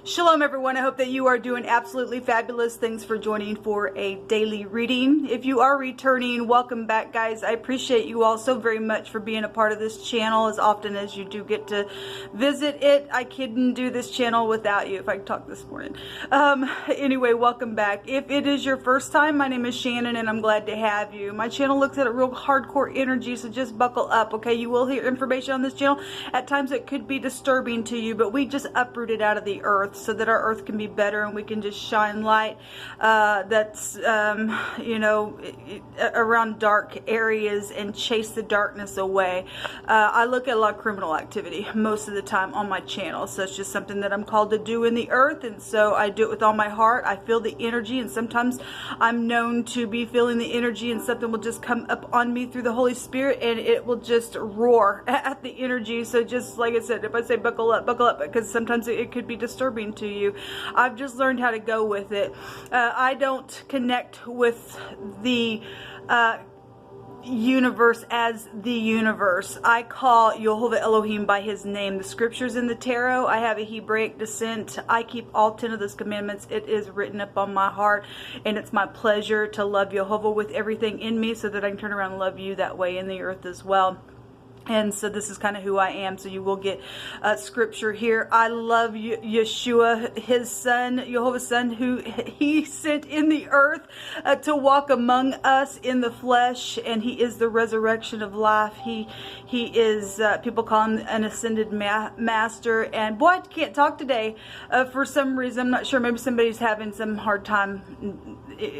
Shalom everyone, I hope that you are doing absolutely fabulous. Thanks for joining for a daily reading. If you are returning, welcome back guys. I appreciate you all so very much for being a part of this channel as often as you do get to visit it. I couldn't do this channel without you, if I could talk this morning. Anyway, welcome back. If it is your first time, my name is Shannon and I'm glad to have you. My channel looks at a real hardcore energy, so just buckle up, okay? You will hear information on this channel. At times it could be disturbing to you, but we just uproot it out of the earth so that our earth can be better and we can just shine light that's you know, around dark areas and chase the darkness away. I look at a lot of criminal activity most of the time on my channel, so it's just something that I'm called to do in the earth, and so I do it with all my heart. I feel the energy, and sometimes I'm known to be feeling the energy and something will just come up on me through the Holy Spirit and it will just roar at the energy. So just like I said, if I say buckle up, because sometimes it could be disturbing to you. I've just learned how to go with it. I don't connect with the universe as the universe. I call YHVH Elohim by his name. The scriptures in the tarot, I have a Hebraic descent. I keep all 10 of those commandments. It is written up on my heart, and it's my pleasure to love YHVH with everything in me so that I can turn around and love you that way in the earth as well. And so this is kind of who I am, so you will get scripture here. I love Yeshua, his son, YHVH's son, who he sent in the earth to walk among us in the flesh, and he is the resurrection of life. He is, people call him an ascended master, and boy, I can't talk today for some reason. I'm not sure, maybe somebody's having some hard time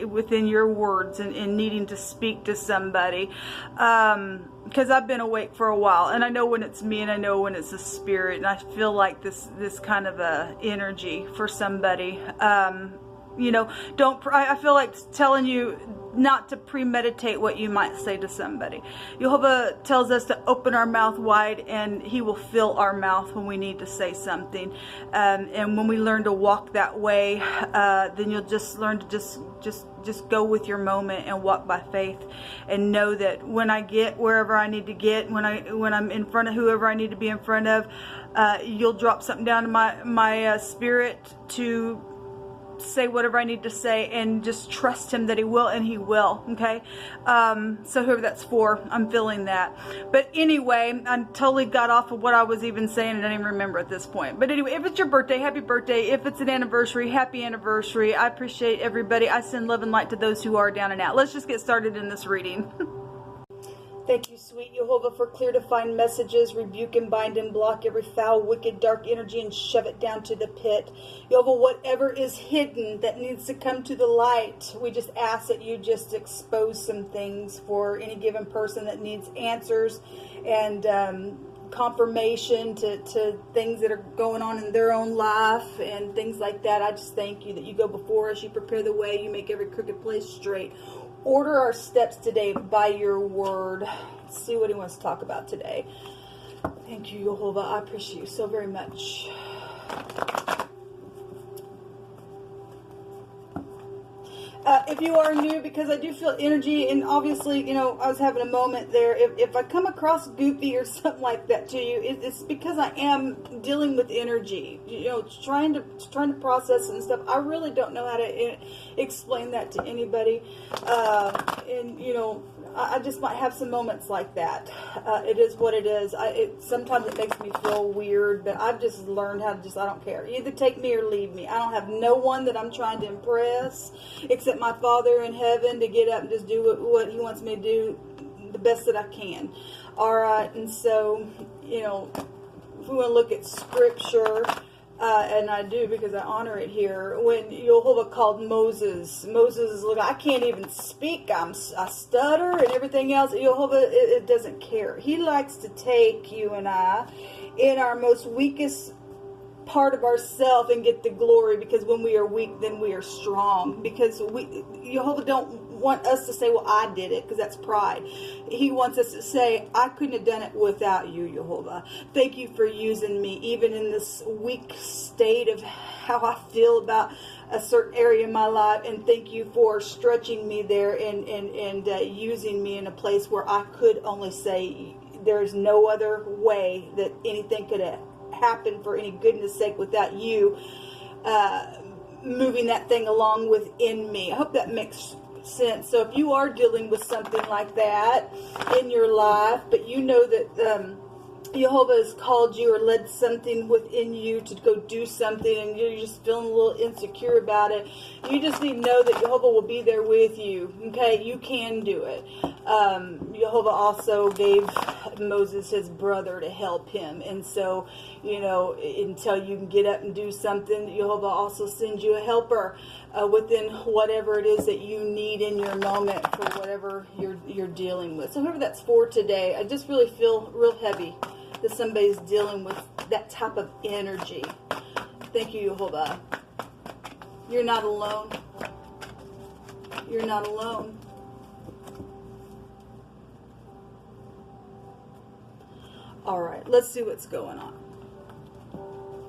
within your words and needing to speak to somebody. Because I've been awake for a while, and I know when it's me, and I know when it's a spirit, and I feel like this kind of a energy for somebody. You know, I feel like telling you not to premeditate what you might say to somebody. YHVH tells us to open our mouth wide, and he will fill our mouth when we need to say something. And when we learn to walk that way, then you'll just learn to just go with your moment and walk by faith, and know that when I get wherever I need to get, when I'm in front of whoever I need to be in front of, you'll drop something down to my spirit to say whatever I need to say, and just trust him that he will, and he will. Okay, so whoever that's for, I'm feeling that. But anyway, I totally got off of what I was even saying, and I don't even remember at this point. But anyway, if it's your birthday, happy birthday. If it's an anniversary, happy anniversary. I appreciate everybody. I send love and light to those who are down and out. Let's just get started in this reading. Thank you, sweet YHVH, for clear to find messages. Rebuke and bind and block every foul, wicked, dark energy and shove it down to the pit. YHVH, whatever is hidden that needs to come to the light, we just ask that you just expose some things for any given person that needs answers and confirmation to things that are going on in their own life and things like that. I just thank you that you go before us, you prepare the way, you make every crooked place straight. Order our steps today by your word. Let's see what he wants to talk about today. Thank you, YHVH. I appreciate you so very much. If you are new, because I do feel energy, and obviously, you know, I was having a moment there. If I come across goofy or something like that to you, it's because I am dealing with energy. You know, trying to process and stuff. I really don't know how to explain that to anybody, and you know, I just might have some moments like that. It is what it is. Sometimes it makes me feel weird, but I've just learned how to I don't care. Either take me or leave me. I don't have no one that I'm trying to impress except my Father in heaven, to get up and just do what he wants me to do the best that I can. All right, and so, you know, if we want to look at scripture, and I do because I honor it here. When YHVH called Moses is like, I can't even speak. I stutter and everything else. YHVH, it doesn't care. He likes to take you and I in our most weakest part of ourself and get the glory, because when we are weak, then we are strong. Because YHVH don't want us to say, well, I did it, because that's pride. He wants us to say, I couldn't have done it without you, YHVH. Thank you for using me, even in this weak state of how I feel about a certain area in my life, and thank you for stretching me there and using me in a place where I could only say there's no other way that anything could happen for any goodness sake without you moving that thing along within me. I hope that makes sense. So if you are dealing with something like that in your life, but you know that Jehovah has called you or led something within you to go do something, and you're just feeling a little insecure about it, you just need to know that Jehovah will be there with you. Okay, you can do it. Jehovah also gave Moses his brother to help him, and so, you know, until you can get up and do something, Jehovah also sends you a helper within whatever it is that you need in your moment for whatever you're dealing with. So whoever that's for today, I just really feel real heavy that somebody's dealing with that type of energy. Thank you, Jehovah. You're not alone. You're not alone. All right, let's see what's going on.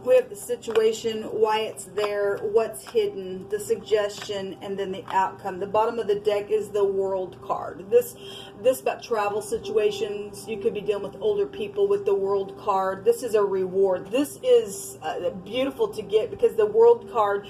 We have the situation, why it's there, what's hidden, the suggestion, and then the outcome. The bottom of the deck is the World card. This about travel situations. You could be dealing with older people with the World card. This is a reward. This is beautiful to get because the World card,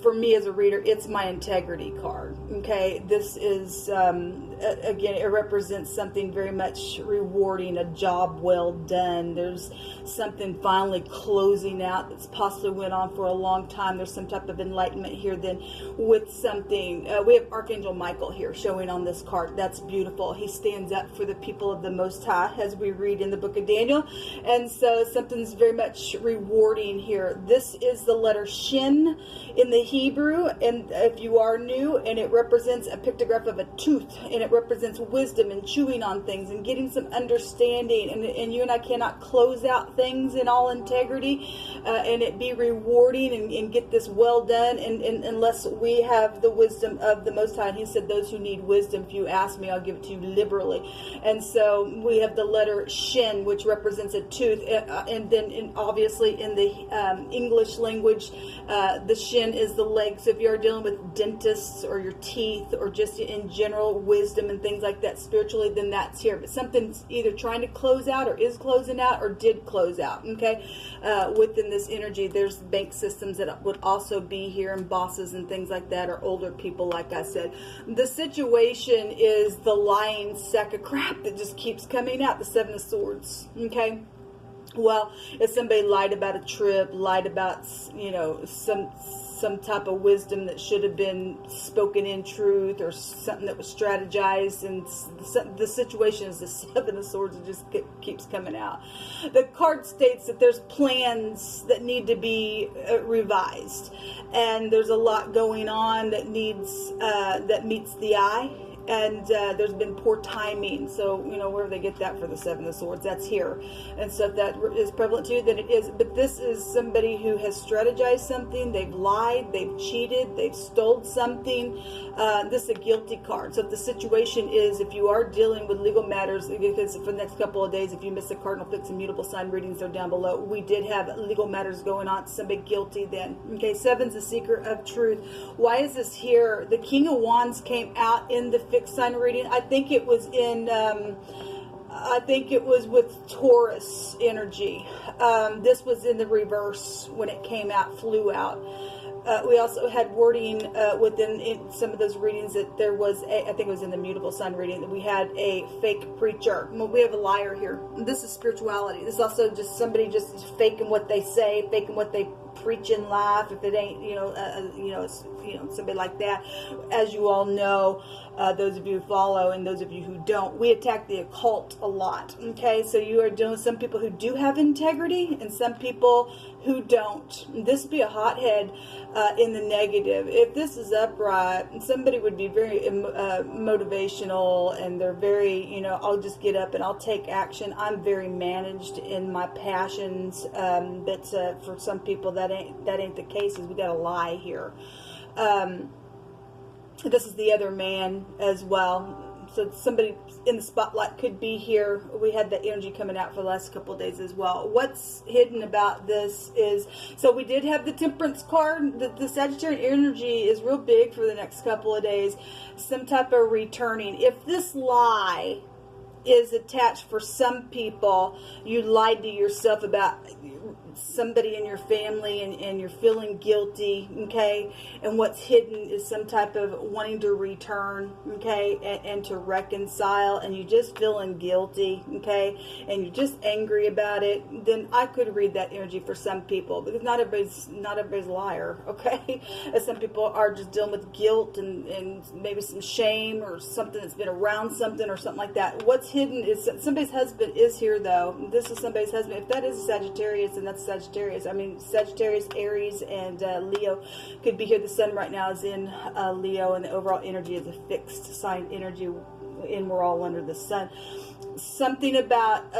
for me as a reader, it's my integrity card. Okay, this is, again, it represents something very much rewarding, a job well done. There's something finally closing out that's possibly went on for a long time. There's some type of enlightenment here then with something. We have Archangel Michael here showing on this card. That's beautiful. He stands up for the people of the Most High, as we read in the book of Daniel. And so something's very much rewarding here. This is the letter Shin in the Hebrew, and if you are new, and it represents a pictograph of a tooth, and it represents wisdom and chewing on things and getting some understanding, and you and I cannot close out things in all integrity and it be rewarding and get this well done and unless we have the wisdom of the Most High. And he said, those who need wisdom, if you ask me, I'll give it to you liberally. And so we have the letter Shin, which represents a tooth, and then obviously in the English language, the Shin is the leg. So if you're dealing with dentists or your teeth or just in general wisdom and things like that spiritually, then that's here. But something's either trying to close out or is closing out or did close out. Okay, within this energy, there's bank systems that would also be here, and bosses and things like that, or older people, like I said. The situation is the lying sack of crap that just keeps coming out, the Seven of Swords. Okay, well, if somebody lied about a trip, lied about, you know, some type of wisdom that should have been spoken in truth, or something that was strategized, and the situation is the Seven of Swords. It just keeps coming out. The card states that there's plans that need to be revised, and there's a lot going on that needs that meets the eye. And there's been poor timing. So, you know, where do they get that for the Seven of Swords? That's here. And so if that is prevalent to you, then it is. But this is somebody who has strategized something. They've lied. They've cheated. They've stole something. This is a guilty card. So if the situation is, if you are dealing with legal matters, because for the next couple of days, if you miss the Cardinal Fixed and Mutable sign readings, they're down below. We did have legal matters going on. Somebody guilty then. Okay, Seven's the seeker of truth. Why is this here? The King of Wands came out in the fixed sign reading. I think it was in I think it was with Taurus energy. This was in the reverse when it came out, flew out. We also had wording within some of those readings that there was I think it was in the mutable sign reading, that we had a fake preacher. Well, we have a liar here. This is spirituality. This is also just somebody just faking what they say, faking what they preach in life. If it ain't, somebody like that. As you all know, those of you who follow and those of you who don't, we attack the occult a lot. Okay, so you are dealing with some people who do have integrity and some people who don't. This would be a hothead in the negative. If this is upright, somebody would be very motivational, and they're very, I'll just get up and I'll take action. I'm very managed in my passions. But for some people, that ain't the case. Is we got a lie here. This is the other man as well. So somebody in the spotlight could be here. We had that energy coming out for the last couple of days as well. What's hidden about this is, so we did have the Temperance card. The Sagittarian energy is real big for the next couple of days. Some type of returning. If this lie is attached for some people, you lied to yourself about somebody in your family and you're feeling guilty, okay? And what's hidden is some type of wanting to return, okay? And to reconcile, and you're just feeling guilty, okay? And you're just angry about it. Then I could read that energy for some people, because not everybody's a liar, okay? And some people are just dealing with guilt and maybe some shame or something that's been around something or something like that. What's hidden is somebody's husband is here, though. This is somebody's husband. If that is a Sagittarius, then that's Sagittarius. I mean, Sagittarius, Aries, and Leo could be here. The sun right now is in Leo, and the overall energy is a fixed sign energy, and we're all under the sun. Something about,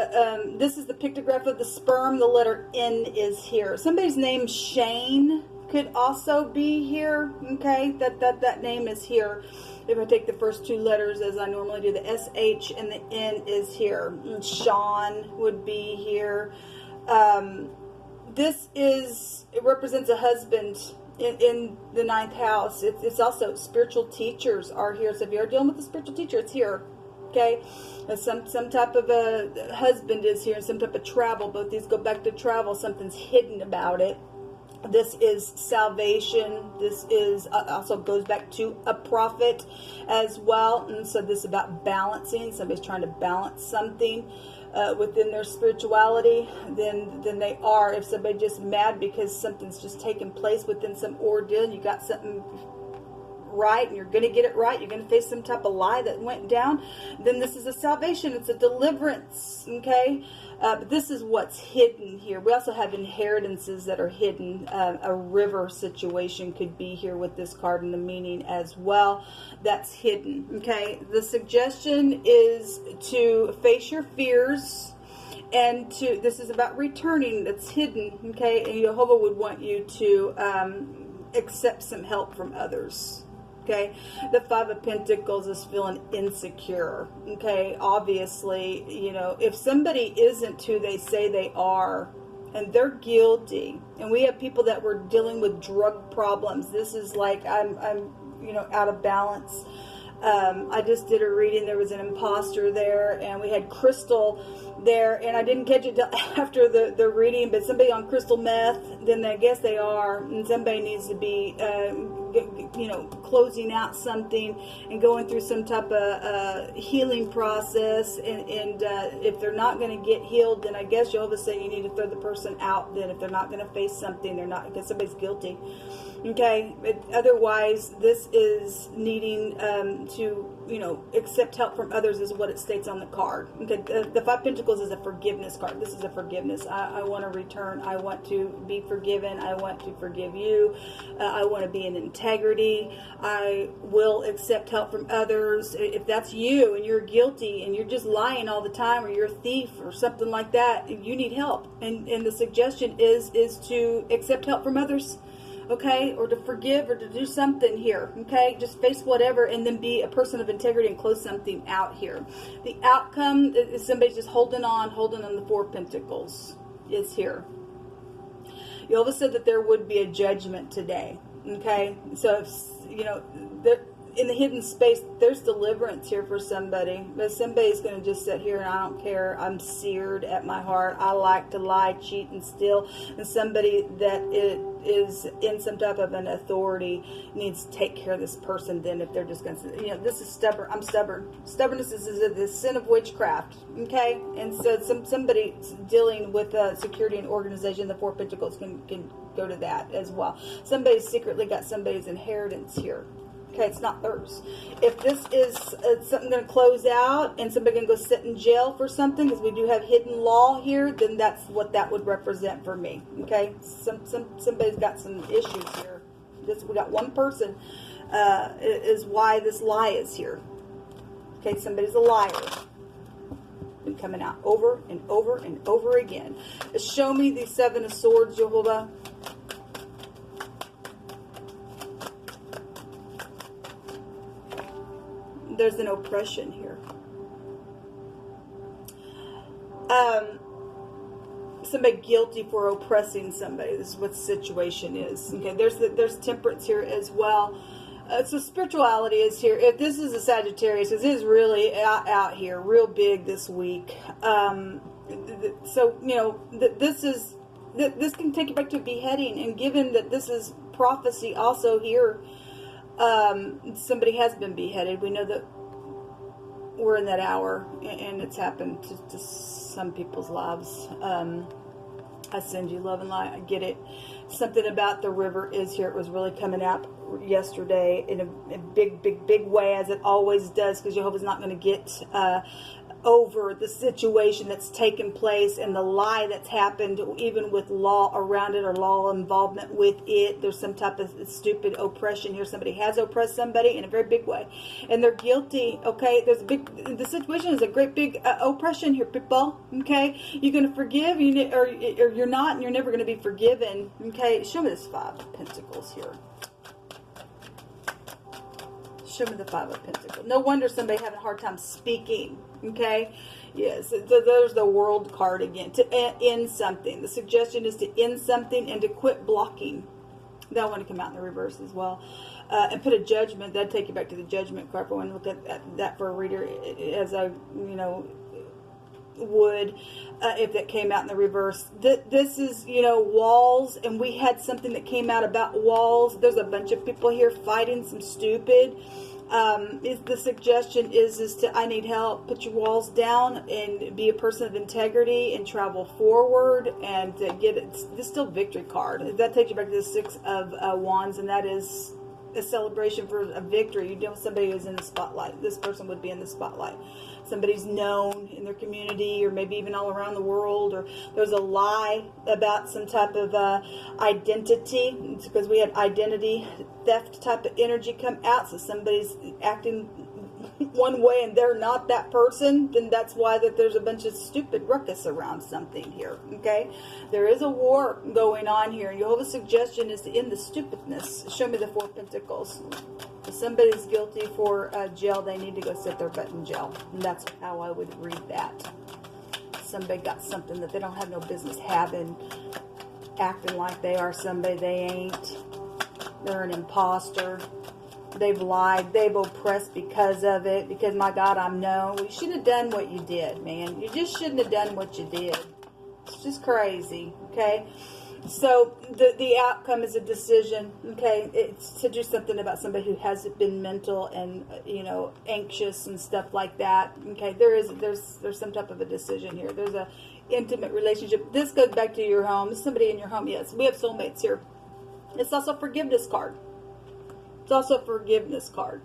this is the pictograph of the sperm. The letter N is here. Somebody's name, Shane, could also be here, okay? That name is here. If I take the first two letters as I normally do, the SH and the N is here. And Sean would be here. It represents a husband in the ninth house. It's also spiritual teachers are here. So if you're dealing with a spiritual teacher, it's here. Okay, some type of a husband is here, and some type of travel. Both these go back to travel. Something's hidden about it. This is salvation. This is also goes back to a prophet as well. And so this is about balancing. Somebody's trying to balance something within their spirituality. Then they are. If somebody just mad because something's just taken place within some ordeal, and you got something right and you're going to get it right, you're going to face some type of lie that went down, then this is a salvation. It's a deliverance, okay? But this is what's hidden here. We also have inheritances that are hidden. A river situation could be here with this card and the meaning as well. That's hidden, okay? The suggestion is to face your fears, and this is about returning. That's hidden, okay? And Jehovah would want you to accept some help from others. Okay, the Five of Pentacles is feeling insecure. Okay, obviously, you know, if somebody isn't who they say they are, and they're guilty, and we have people that were dealing with drug problems. This is like I'm you know, out of balance. I just did a reading. There was an imposter there, and we had Crystal there, and I didn't catch it till after the reading, but somebody on crystal meth, then I guess they are, and somebody needs to be, you know, closing out something and going through some type of healing process, and if they're not going to get healed, then I guess Jehovah say you need to throw the person out. Then if they're not going to face something, they're not, because somebody's guilty. Okay, but otherwise, this is needing to, you know, accept help from others is what it states on the card. Okay, the Five Pentacles is a forgiveness card. This is a forgiveness. I want to return. I want to be forgiven. I want to forgive you. I want to be in integrity. I will accept help from others. If that's you and you're guilty and you're just lying all the time, or you're a thief or something like that, you need help. And the suggestion is to accept help from others. Okay, or to forgive, or to do something here. Okay, just face whatever, and then be a person of integrity and close something out here. The outcome is somebody's just holding on the Four of Pentacles is here. You also said that there would be a judgment today. Okay, so if, you know, in the hidden space, there's deliverance here for somebody. But somebody's going to just sit here and I don't care. I'm seared at my heart. I like to lie, cheat, and steal. And somebody that is in some type of an authority needs to take care of this person. Then if they're just going to, you know, this is stubborn. I'm stubborn. Stubbornness is the sin of witchcraft. Okay? And so somebody dealing with security and organization, the Four of Pentacles can go to that as well. Somebody's secretly got somebody's inheritance here. Okay, it's not theirs. If this is something going to close out and somebody going to go sit in jail for something, because we do have hidden law here, then that's what that would represent for me. Okay, somebody's got some issues here. We got one person is why this lie is here. Okay, somebody's a liar. Been coming out over and over and over again. Show me the Seven of Swords, Jehovah. There's an oppression here. Somebody guilty for oppressing somebody. This is what the situation is. Okay, there's temperance here as well. So spirituality is here. If this is a Sagittarius, because it is really out here, real big this week. So, you know, this is this can take you back to beheading, and given that this is prophecy also here, somebody has been beheaded. We know that we're in that hour, and it's happened to some people's lives. I send you love and light. I get it. Something about the river is here. It was really coming out yesterday in a big way, as it always does, because Jehovah's not going to get over the situation that's taken place and the lie that's happened, even with law around it or law involvement with it. There's some type of stupid oppression here. Somebody has oppressed somebody in a very big way, and they're guilty. Okay, the situation is a great big oppression here, people. Okay, you're going to forgive, or you're not, and you're never going to be forgiven. Okay, show me this Five of Pentacles here. Show me the Five of Pentacles. No wonder somebody having a hard time speaking. Okay, yes. So there's the World card again. To end something. The suggestion is to end something and to quit blocking. That one to come out in the reverse as well. And put a judgment. That'd take you back to the Judgment card. I want to look at that for a reader, as I would if that came out in the reverse. This is, walls, and we had something that came out about walls. There's a bunch of people here fighting some stupid. The suggestion is to, I need help. Put your walls down and be a person of integrity and travel forward and get it. This is still victory card. That takes you back to the Six of Wands, and that is a celebration for a victory. You know, somebody who's in the spotlight. This person would be in the spotlight. Somebody's known in their community, or maybe even all around the world, or there's a lie about some type of identity. It's because we had identity theft type of energy come out. So somebody's acting one way and they're not that person, then that's why that there's a bunch of stupid ruckus around something here. Okay, there is a war going on here. Jehovah's suggestion is to end the stupidness. Show me the Four of Pentacles. If somebody's guilty for jail, they need to go sit their butt in jail. And that's how I would read that. Somebody got something that they don't have no business having, acting like they are somebody they ain't. They're an imposter. They've lied. They've oppressed because of it. Because, my God, I'm known. You shouldn't have done what you did, man. You just shouldn't have done what you did. It's just crazy, okay? So the outcome is a decision, okay? It's to do something about somebody who has been mental and, anxious and stuff like that, okay? There's some type of a decision here. There's a intimate relationship. This goes back to your home. Somebody in your home, yes. We have soulmates here. It's also a forgiveness card. It's also a forgiveness card.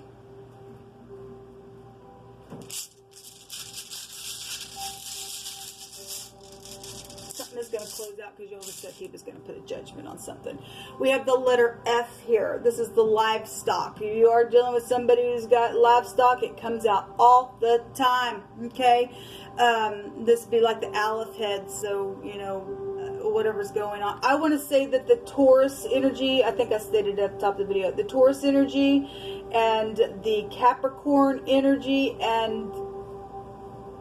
Something is going to close out because Jehovah said he was going to put a judgment on something. We have the letter F here. This is the livestock. If you are dealing with somebody who's got livestock, it comes out all the time. Okay? This would be like the Aleph head. So, whatever's going on. I want to say that the Taurus energy, I think I stated at the top of the video, the Taurus energy and the Capricorn energy, and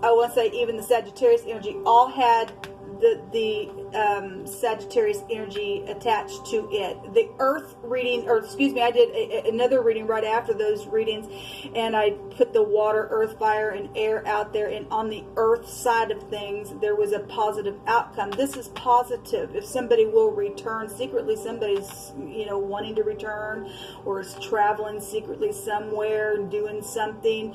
I want to say even the Sagittarius energy, all had the Sagittarius energy attached to it. The Earth reading, or excuse me, I did another reading right after those readings, and I put the water, earth, fire, and air out there, and on the earth side of things, there was a positive outcome. This is positive. If somebody will return secretly, somebody's, wanting to return, or is traveling secretly somewhere, doing something,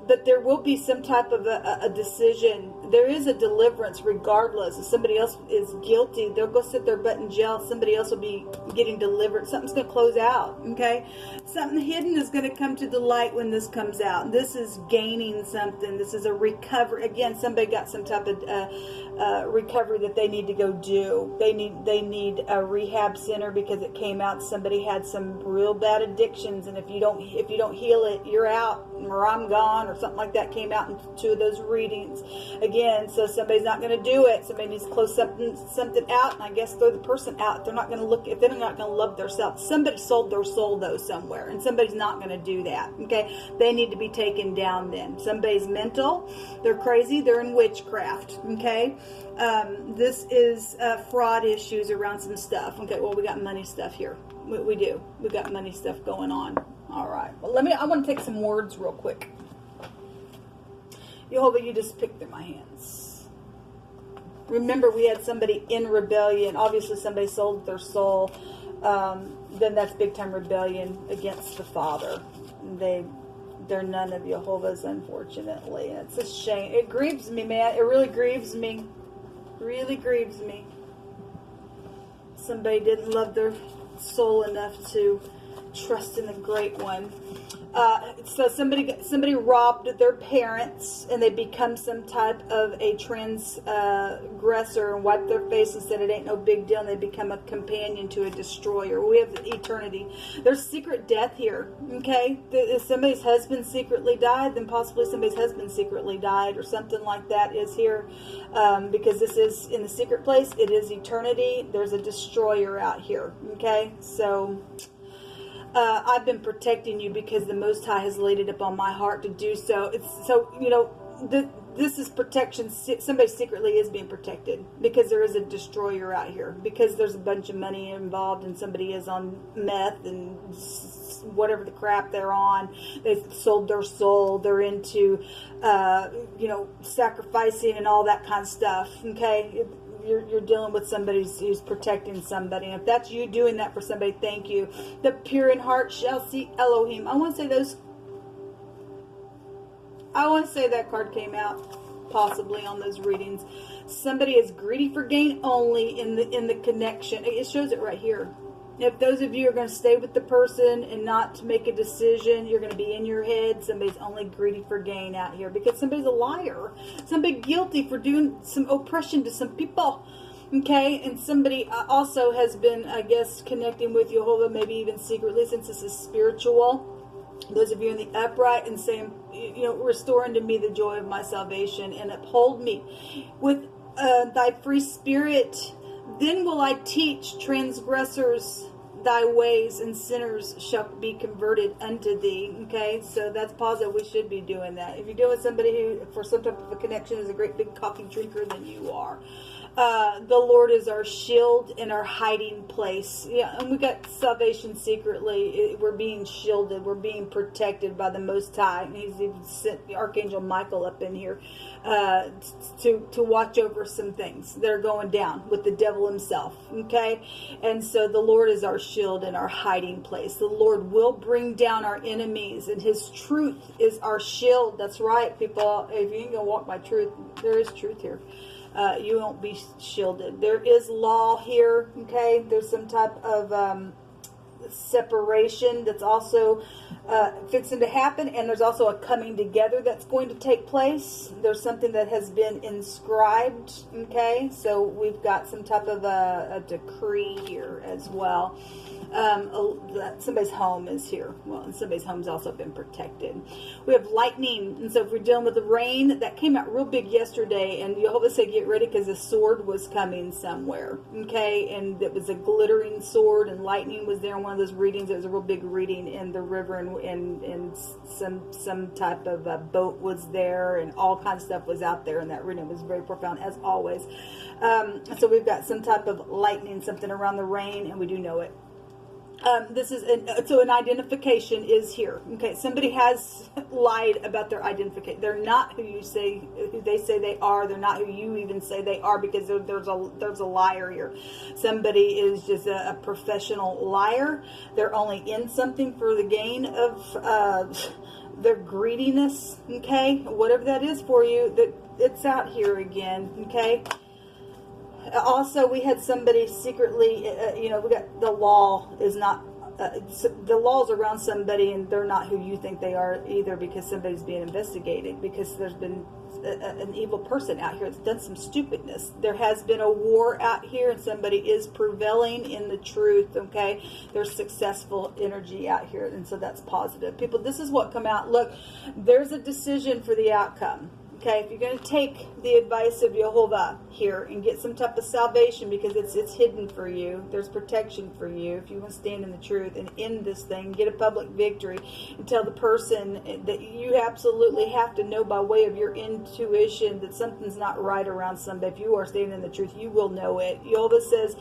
but there will be some type of a decision. There is a deliverance regardless. If somebody else is guilty, they'll go sit their butt in jail. Somebody else will be getting delivered. Something's going to close out, okay? Something hidden is going to come to the light when this comes out. This is gaining something. This is a recovery. Again, somebody got some type of recovery that they need to go do. They need a rehab center because it came out somebody had some real bad addictions, and if you don't heal it, you're out, or I'm gone, or something like that came out in two of those readings. Again, so somebody's not going to do it. Somebody needs to close something out, and I guess throw the person out. If they're not going to look, if they're not going to love themselves. Somebody sold their soul though somewhere, and somebody's not going to do that. Okay, they need to be taken down. Then somebody's mental, they're crazy, they're in witchcraft. Okay, this is fraud issues around some stuff. Okay, well, we got money stuff here. We do. We got money stuff going on. All right. Well, I want to take some words real quick. Jehovah, you just picked through my hands. Remember, we had somebody in rebellion. Obviously, somebody sold their soul. Then that's big time rebellion against the Father. They're none of YHVH's, unfortunately. And it's a shame. It grieves me, man. It really grieves me. Really grieves me. Somebody didn't love their soul enough to trust in the Great One. So somebody robbed their parents, and they become some type of a transgressor and wipe their face and said it ain't no big deal, and they become a companion to a destroyer. We have eternity. There's secret death here, okay? If somebody's husband secretly died, then possibly somebody's husband secretly died, or something like that is here, because this is in the secret place. It is eternity. There's a destroyer out here, okay? So I've been protecting you because the Most High has laid it upon my heart to do so. This is protection. Somebody secretly is being protected because there is a destroyer out here. Because there's a bunch of money involved and somebody is on meth and whatever the crap they're on. They've sold their soul. They're into, sacrificing and all that kind of stuff. Okay. You're dealing with somebody who's protecting somebody. And if that's you doing that for somebody, thank you. The pure in heart shall see Elohim. I want to say that card came out possibly on those readings. Somebody is greedy for gain only in the connection. It shows it right here. If those of you are going to stay with the person and not to make a decision, you're going to be in your head. Somebody's only greedy for gain out here because somebody's a liar. Somebody guilty for doing some oppression to some people. Okay, and somebody also has been, I guess, connecting with YHVH, maybe even secretly, since this is spiritual. Those of you in the upright and saying, restore unto me the joy of my salvation and uphold me with thy free spirit. Then will I teach transgressors thy ways, and sinners shall be converted unto thee. Okay, so that's positive. We should be doing that. If you're dealing with somebody who, for some type of a connection, is a great big coffee drinker, then you are. The Lord is our shield and our hiding place. Yeah, and we got salvation secretly. We're being shielded. We're being protected by the Most High. And He's even sent the Archangel Michael up in here to watch over some things that are going down with the devil himself. Okay, and so the Lord is our shield and our hiding place. The Lord will bring down our enemies, and His truth is our shield. That's right, people. If you ain't gonna walk by truth, there is truth here. You won't be shielded. There is law here, okay? There's some type of separation that's also fixing to happen, and there's also a coming together that's going to take place. There's something that has been inscribed, okay? So we've got some type of a decree here as well. Somebody's home is here. Well, and somebody's home's also been protected. We have lightning, and so if we're dealing with the rain, that came out real big yesterday, and YHVH said get ready because a sword was coming somewhere, okay? And it was a glittering sword, and lightning was there in one of those readings. It was a real big reading in the river, and some type of a boat was there, and all kinds of stuff was out there in that reading. It was very profound, as always. So we've got some type of lightning, something around the rain, and we do know it. So an identification is here. Okay, somebody has lied about their identification. They're not who they say they are. They're not who you even say they are, because there's a liar here. Somebody is just a professional liar. They're only in something for the gain of their greediness. Okay, whatever that is for you, that it's out here again. Okay. Also, we had somebody secretly, we got the law is not, the law's around somebody, and they're not who you think they are either, because somebody's being investigated, because there's been an evil person out here that's done some stupidness. There has been a war out here, and somebody is prevailing in the truth, okay? There's successful energy out here, and so that's positive. People, this is what come out. Look, there's a decision for the outcome. Okay, if you're going to take the advice of YHVH here and get some type of salvation, because it's hidden for you, there's protection for you. If you want to stand in the truth and end this thing, get a public victory, and tell the person that you absolutely have to know by way of your intuition that something's not right around somebody. If you are standing in the truth, you will know it. YHVH says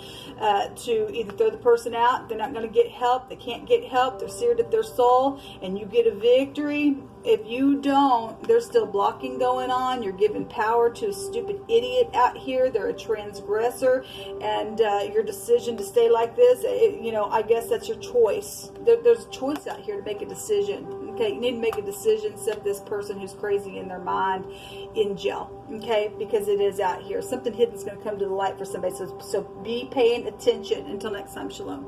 to either throw the person out, they're not going to get help, they can't get help, they're seared at their soul, and you get a victory. If you don't, there's still blocking going on. You're giving power to a stupid idiot out here. They're a transgressor, and your decision to stay like this, I guess that's your choice. There's a choice out here to make a decision. Okay, you need to make a decision. Set this person who's crazy in their mind in jail. Okay, because it is out here. Something hidden is going to come to the light for somebody. So be paying attention. Until next time, shalom.